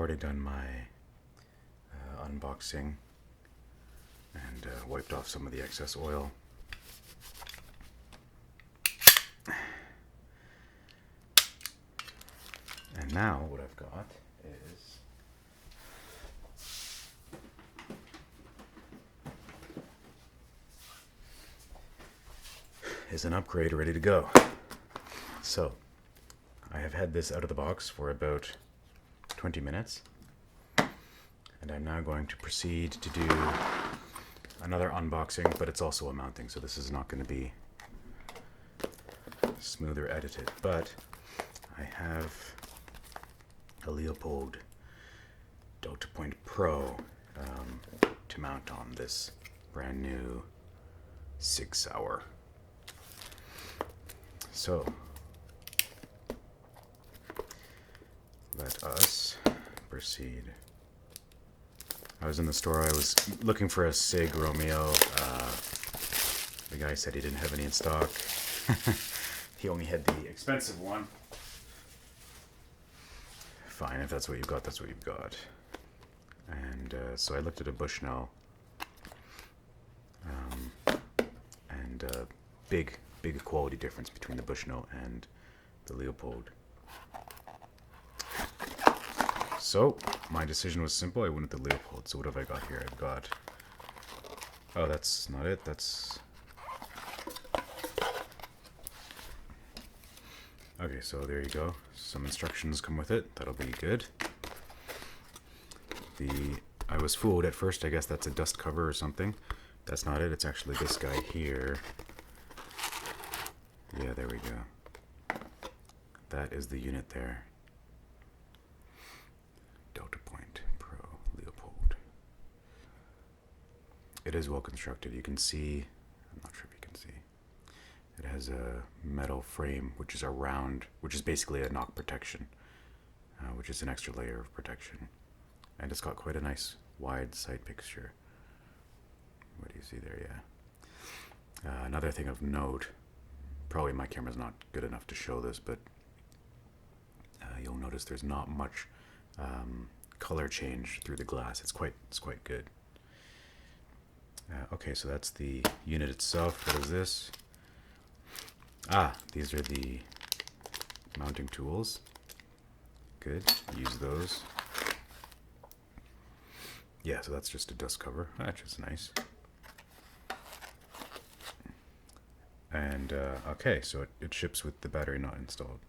already done my unboxing and wiped off some of the excess oil. And now what I've got is an upgrade ready to go. So I have had this out of the box for about 20 minutes, and I'm now going to proceed to do another unboxing, but it's also a mounting, so this is not going to be smooth or edited. But I have a Leupold DeltaPoint Pro to mount on this brand new Sig Sauer. So let us proceed. I was in the store, I was looking for a Sig Romeo. The guy said he didn't have any in stock. He only had the expensive one. Fine, if that's what you've got, that's what you've got. And so I looked at a Bushnell. And big quality difference between the Bushnell and the Leupold. So my decision was simple. I went with the Leupold. So what have I got here? I've got... Oh, that's not it. That's... Okay, so there you go. Some instructions come with it. That'll be good. I was fooled at first. I guess that's a dust cover or something. That's not it. It's actually this guy here. Yeah, there we go. That is the unit there. DeltaPoint Pro Leupold. It is well constructed. You can see, I'm not sure if you can see, it has a metal frame which is which is basically a knock protection, which is an extra layer of protection. And it's got quite a nice wide sight picture. What do you see there? Yeah. Another thing of note, probably my camera's not good enough to show this, but you'll notice there's not much color change through the glass. It's quite good. Okay, so that's the unit itself. What is this? These are the mounting tools. Good. Use those. Yeah, so that's just a dust cover. That's just nice. And okay, so it ships with the battery not installed,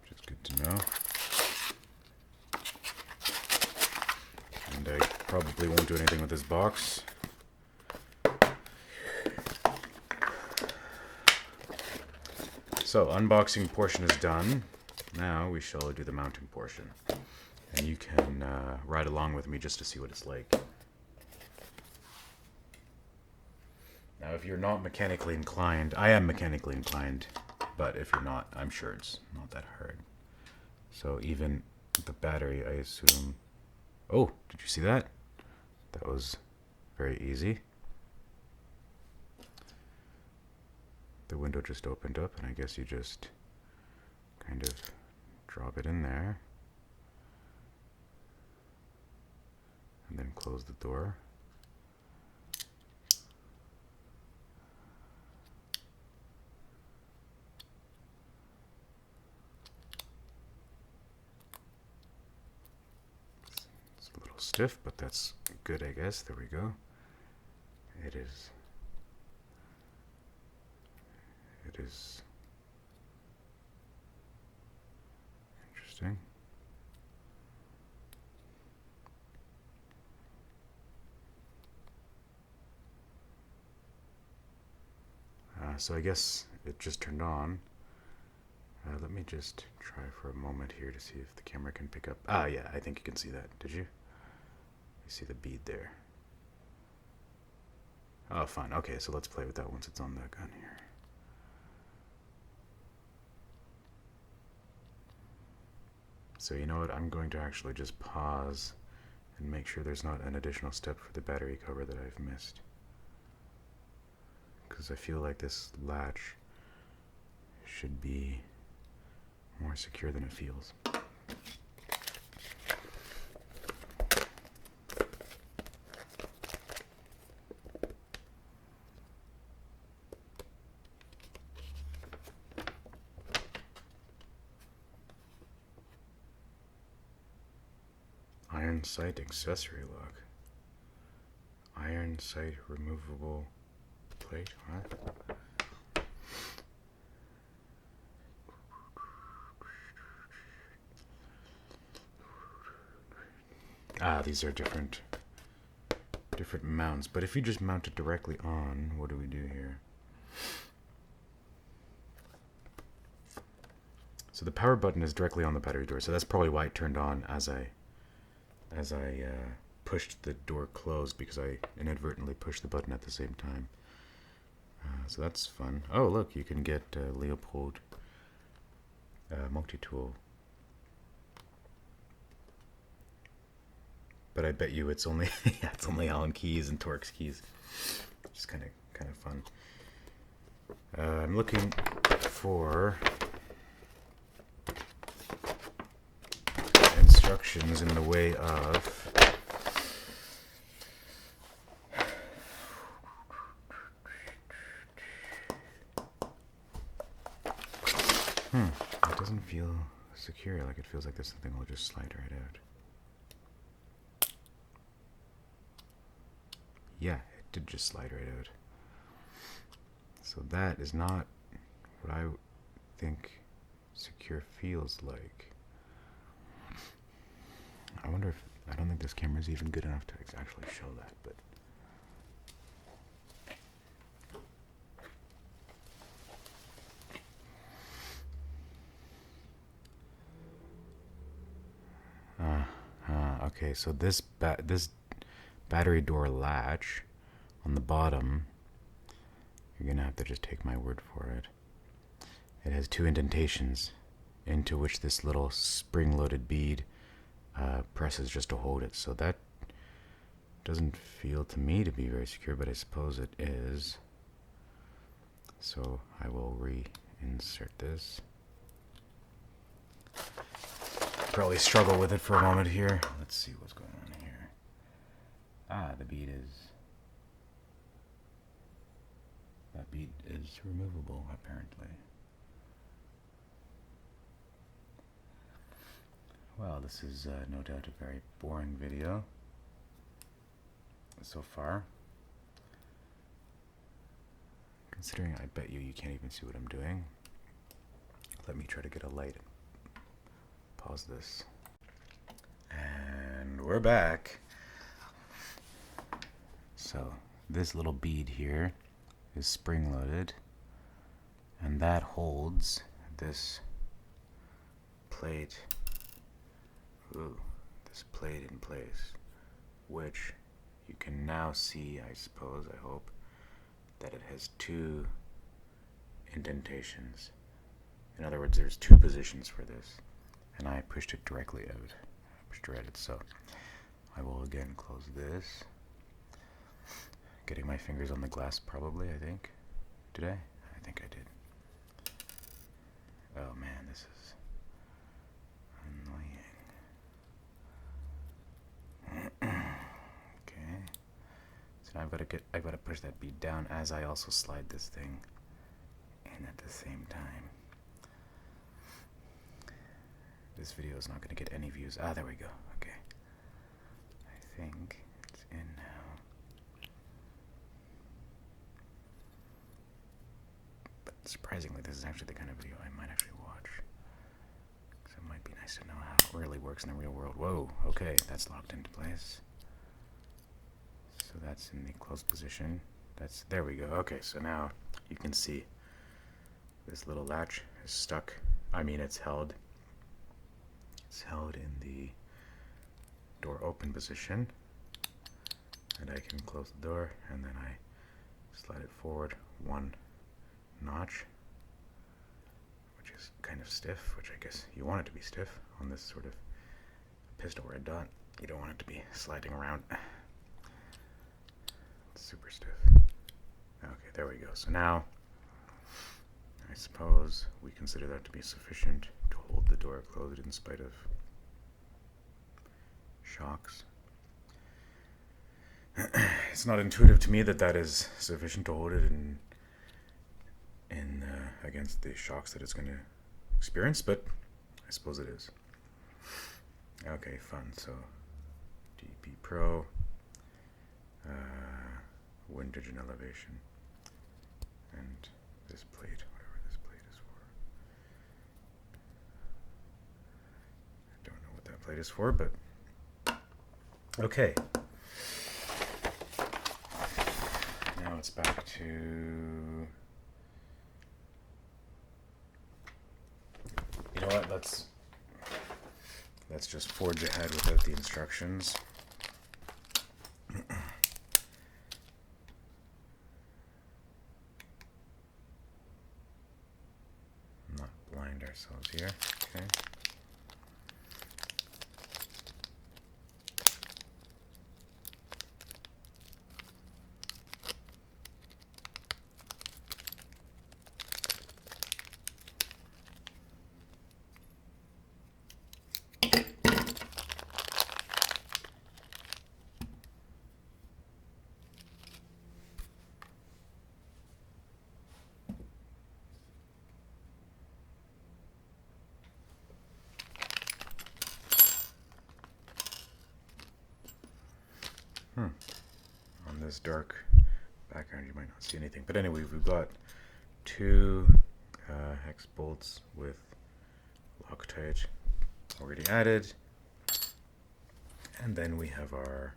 which is good to know. And I probably won't do anything with this box. So unboxing portion is done. Now we shall do the mounting portion, and you can ride along with me just to see what it's like. Now, if you're not mechanically inclined, I am mechanically inclined, but if you're not, I'm sure it's not that hard. So even the battery, I assume... Oh, did you see that? That was very easy. The window just opened up, and I guess you just kind of drop it in there. And then close the door. Stiff, but that's good, I guess. There we go. It is interesting. So I guess it just turned on. Let me just try for a moment here to see if the camera can pick up. Yeah, I think you can see that. Did you? You see the bead there. Oh, fine. Okay, so let's play with that once it's on the gun here. So you know what? I'm going to actually just pause and make sure there's not an additional step for the battery cover that I've missed. Because I feel like this latch should be more secure than it feels. Iron sight accessory lock. Iron sight removable plate. What? Ah, these are different mounts. But if you just mount it directly on, what do we do here? So the power button is directly on the battery door, so that's probably why it turned on as I pushed the door closed, because I inadvertently pushed the button at the same time. So that's fun. Oh, look, you can get Leupold multi-tool. But I bet you it's only it's only Allen keys and Torx keys. Just kind of fun. I'm looking for instructions in the way of it doesn't feel secure. Like, it feels like this thing will just slide right out. Yeah, it did just slide right out. So that is not what I think secure feels like. I wonder if, I don't think this camera is even good enough to actually show that, but okay, so this battery door latch on the bottom, you're gonna have to just take my word for it. It has two indentations into which this little spring-loaded bead presses just to hold it. So that doesn't feel to me to be very secure, but I suppose it is. So I will reinsert this. Probably struggle with it for a moment here. Let's see what's going on here. Ah, the bead is... that bead is removable, apparently. Well, this is no doubt a very boring video so far. Considering I bet you can't even see what I'm doing. Let me try to get a light. Pause this. And we're back. So this little bead here is spring-loaded, and that holds this plate. This plate in place, which you can now see, I suppose, I hope, that it has two indentations. In other words, there's two positions for this, and I pushed it directly out. Pushed it right out. So I will again close this. Getting my fingers on the glass, probably, I think. Did I? I think I did. Oh man, this is annoying. Okay. So now I've got to push that bead down as I also slide this thing in at the same time. This video is not going to get any views. Ah, there we go. Okay. I think it's in now. But surprisingly, this is actually the kind of video I might actually watch. So it might be nice to know how it really works in the real world. Whoa, okay, that's locked into place. So that's in the closed position. There we go. Okay, so now you can see this little latch is stuck. I mean, it's held. It's held in the door open position, and I can close the door, and then I slide it forward one notch, which is kind of stiff, which I guess you want it to be stiff on this sort of pistol red dot. You don't want it to be sliding around. It's super stiff. Okay, there we go. So now I suppose we consider that to be sufficient to hold the door closed in spite of shocks. It's not intuitive to me that that is sufficient to hold it in against the shocks that it's going to experience, but I suppose it is. Okay, fun. So Pro, windage and elevation, and this plate, whatever this plate is for. I don't know what that plate is for, but okay. Now it's back to... You know what, let's just forge ahead without the instructions. Not blind ourselves here, okay. On this dark background you might not see anything, but anyway, we've got two hex bolts with Loctite already added, and then we have our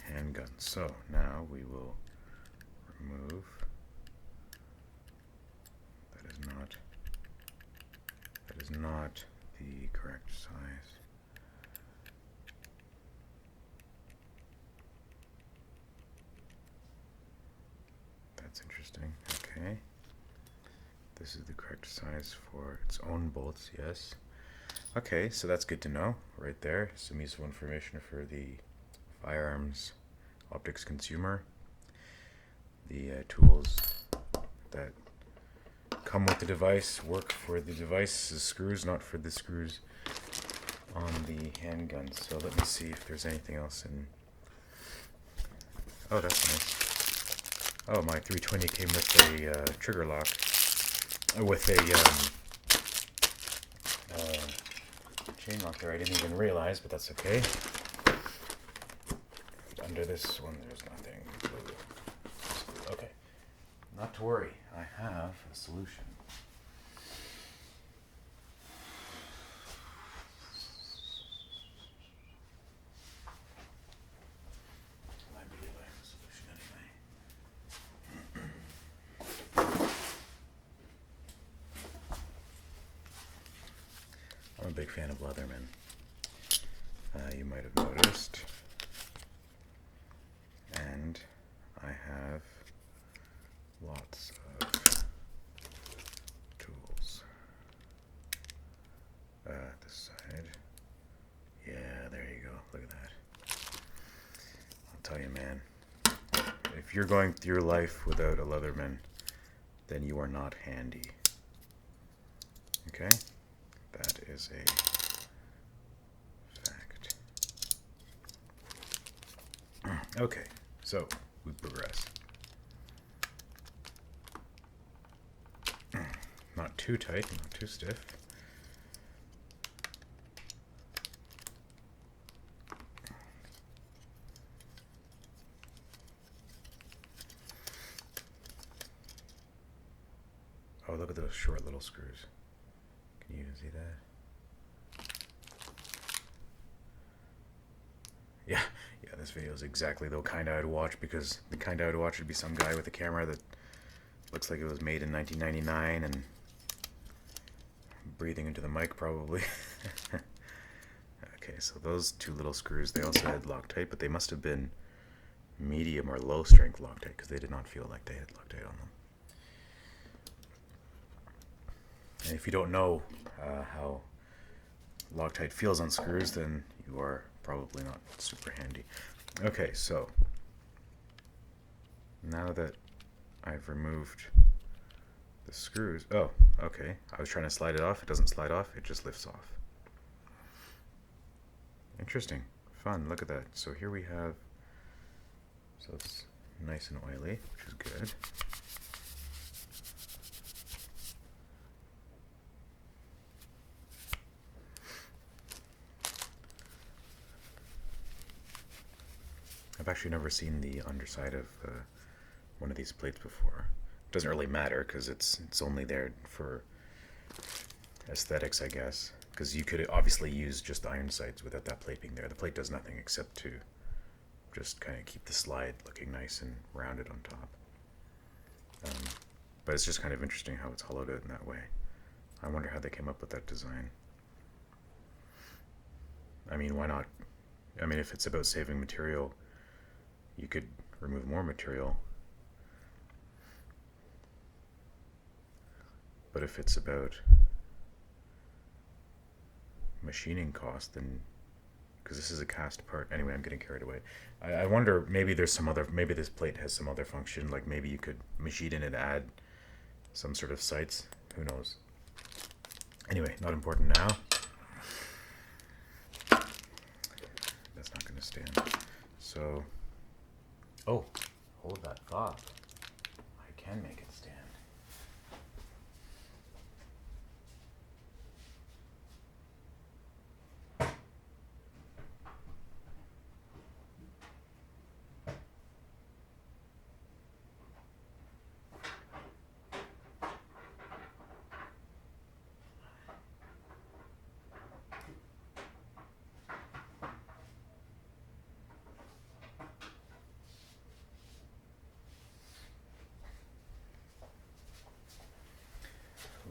handgun. So now we will remove, that is not the correct size. That's interesting. Okay. This is the correct size for its own bolts, yes. Okay, so that's good to know right there. Some useful information for the firearms optics consumer. The tools that come with the device work for the device's screws, not for the screws on the handgun. So let me see if there's anything else in... Oh, that's nice. Oh, my 320 came with a trigger lock, with a chain lock there. I didn't even realize, but that's okay. Under this one, there's nothing. Okay, not to worry. I have a solution. I'm a big fan of Leatherman. You might have noticed. And I have lots of tools. This side. Yeah, there you go. Look at that. I'll tell you, man. If you're going through life without a Leatherman, then you are not handy. Okay? That is a fact. Okay, so we progress. Not too tight, not too stiff. Oh, look at those short little screws. Can you even see that? Yeah, this video is exactly the kind I'd watch, because the kind I would watch would be some guy with a camera that looks like it was made in 1999 and breathing into the mic probably. Okay, so those two little screws, they also had Loctite, but they must have been medium or low strength Loctite, because they did not feel like they had Loctite on them. And if you don't know how Loctite feels on screws, then you are probably not super handy. Okay, so now that I've removed the screws, oh, okay, I was trying to slide it off. It doesn't slide off, it just lifts off. Interesting, fun, look at that. So here we have, so it's nice and oily, which is good. actually never seen the underside of one of these plates before. It doesn't really matter because it's only there for aesthetics, I guess. Because you could obviously use just iron sights without that plate being there. The plate does nothing except to just kind of keep the slide looking nice and rounded on top. But it's just kind of interesting how it's hollowed out in that way. I wonder how they came up with that design. I mean, why not? I mean, if it's about saving material, you could remove more material. But if it's about machining cost, then, because this is a cast part. Anyway, I'm getting carried away. I wonder, maybe there's some other, maybe this plate has some other function, like maybe you could machine in and add some sort of sights. Who knows? Anyway, not important now. That's not going to stand. So, oh, hold that thought. I can make it stand.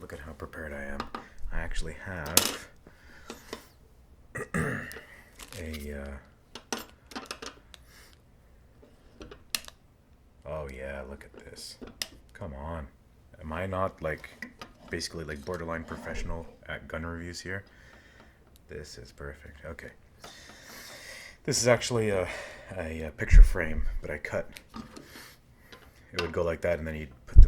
Look at how prepared I am. I actually have oh yeah, look at this. Come on. Am I not like basically like borderline professional at gun reviews here? This is perfect. Okay. This is actually a picture frame, but I cut. It would go like that, and then you'd put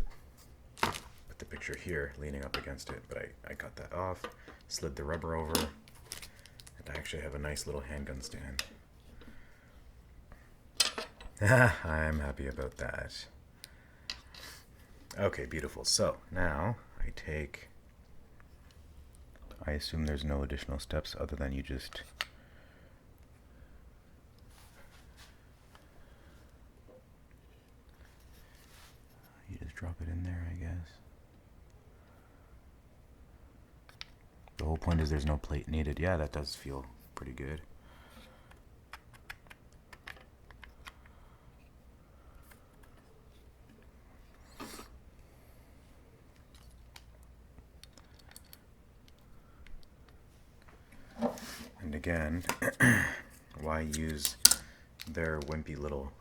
the picture here leaning up against it, but I cut that off, slid the rubber over, and I actually have a nice little handgun stand. I'm happy about that. Okay, beautiful. So now I assume there's no additional steps other than you just drop it in there, I guess. The whole point is there's no plate needed. Yeah, that does feel pretty good. And again, why use their wimpy little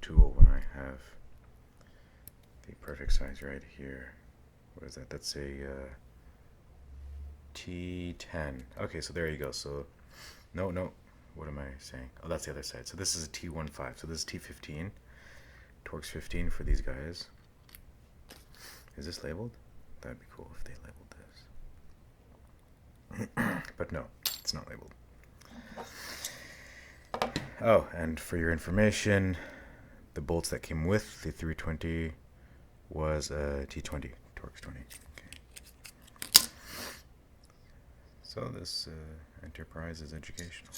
tool when I have the perfect size right here? What is that? That's a T10. Okay, so there you go. So, no, what am I saying? Oh, that's the other side. So this is a T15. So this is T15. Torx 15 for these guys. Is this labeled? That'd be cool if they labeled this. But no, it's not labeled. Oh, and for your information, the bolts that came with the 320 was a T20, Torx 20. Okay. So this enterprise is educational.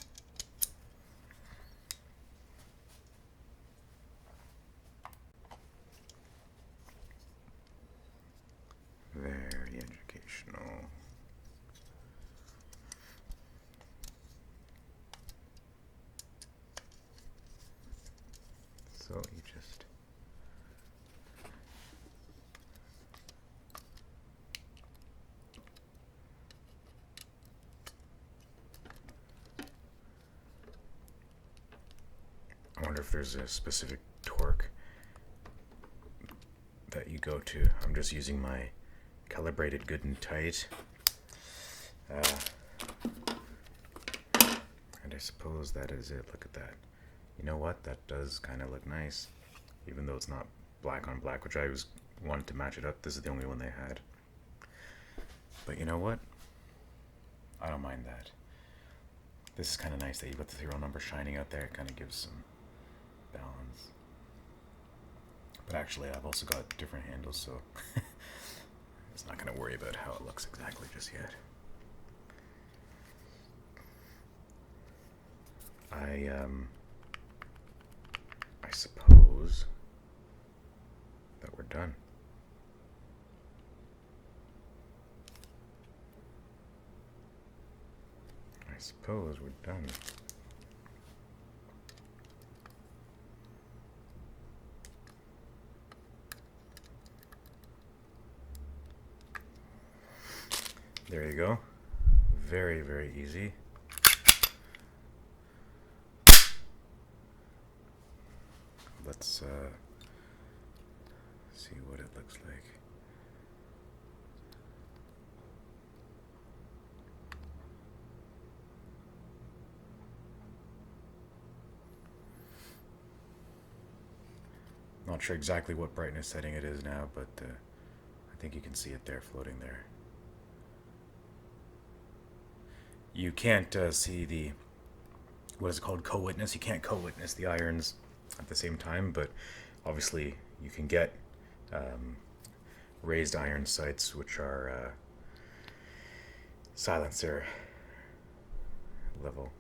Very educational. So you just I wonder if there's a specific torque that you go to. I'm just using my calibrated good and tight. And I suppose that is it. Look at that. You know what? That does kind of look nice. Even though it's not black on black, which I wanted to match it up. This is the only one they had. But you know what? I don't mind that. This is kind of nice that you've got the serial number shining out there. It kind of gives some balance. But actually, I've also got different handles, so it's not going to worry about how it looks exactly just yet. I suppose that we're done. I suppose we're done. There you go. Very, very easy. Let's see what it looks like. Not sure exactly what brightness setting it is now, but I think you can see it there floating there. You can't see the, what is it called, co-witness. You can't co-witness the irons at the same time, but obviously you can get raised iron sights, which are silencer level.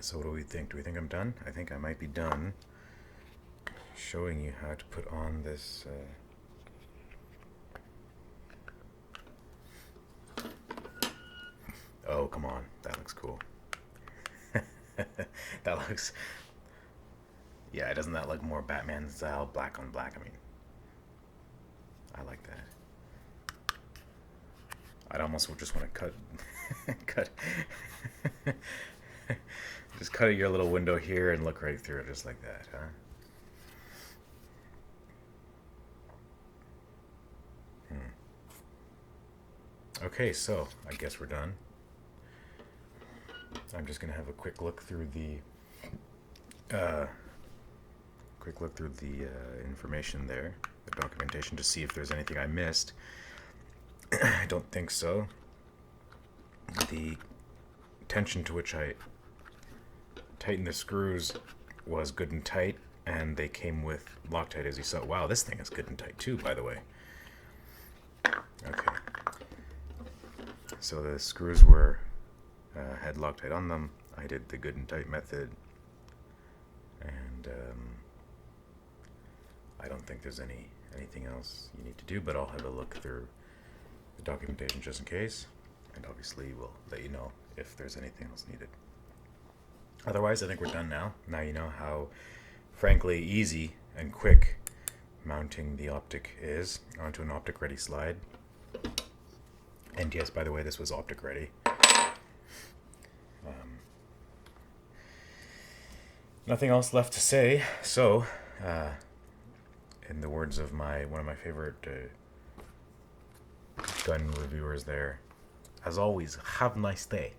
So what do we think? Do we think I'm done? I think I might be done showing you how to put on this oh, come on. That looks cool. That looks... Yeah, doesn't that look more Batman style? Black on black, I mean. I like that. I'd almost just want to cut... just cut your little window here and look right through it just like that, huh? Okay, so I guess we're done. I'm just gonna have a quick look through the information there, the documentation, to see if there's anything I missed. I don't think so. The tension to which I tightened the screws was good and tight, and they came with Loctite, as you saw. Wow, this thing is good and tight too, by the way. Okay. So the screws were had Loctite on them. I did the good and tight method, and I don't think there's anything else you need to do, but I'll have a look through the documentation just in case, and obviously we'll let you know if there's anything else needed. Otherwise, I think we're done now. Now you know how, frankly, easy and quick mounting the optic is onto an optic ready slide. And yes, by the way, this was optic ready. Nothing else left to say. So, in the words of one of my favorite gun reviewers there, as always, have a nice day.